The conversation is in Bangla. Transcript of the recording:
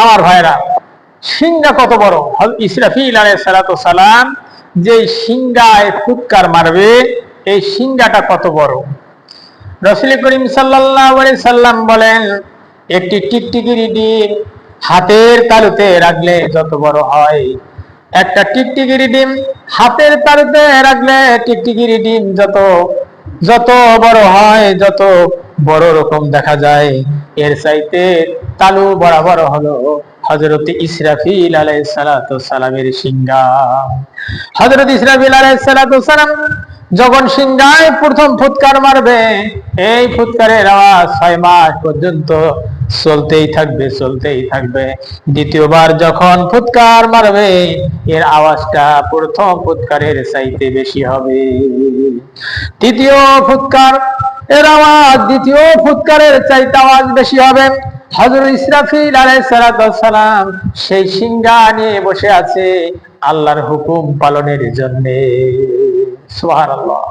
আমার ভাইরা, সিংহা কত বড়! ইসরাফিল আলাইহিস সালাতু সালাম যে সিংহায় ফুৎকার মারবে, এই সিংহাটা কত বড়! রাসূল করিম সাল্লাল্লাহু আলাইহি সাল্লাম বলেন, একটি টিকটিকির ডিম হাতের তালুতে রাখলে যত বড় হয়, একটা টিকটিকির ডিম হাতের তালুতে রাখলে টিকটিকির ডিম যত যত বড় হয়, যত বড় রকম দেখা যায়, এর চাইতে তালু বরাবর হলো হযরত ইসরাফিল আলাইহিস সালাতু সালামের সিংহা। হযরত ইসরাফিল আলাইহিস সালাতু সালাম যখন সিংহায় প্রথম ফুৎকার মারবে, এই ফুৎকারের আওয়াজ 6 মাস পর্যন্ত চলতেই থাকবে, চলতেই থাকবে। দ্বিতীয়বার যখন ফুৎকার মারবে, এর আওয়াজটা প্রথম ফুৎকারের চাইতে বেশি হবে। তৃতীয় ফুৎকার এর আওয়াজ দ্বিতীয় ফুৎকারের চাইতে আওয়াজ বেশি হবে। হযরত ইসরাফিল আলাইহিস সালাতু সালাম সেই সিংহা নিয়ে বসে আছে আল্লাহর হুকুম পালনের জন্য। সুবহানাল্লাহ।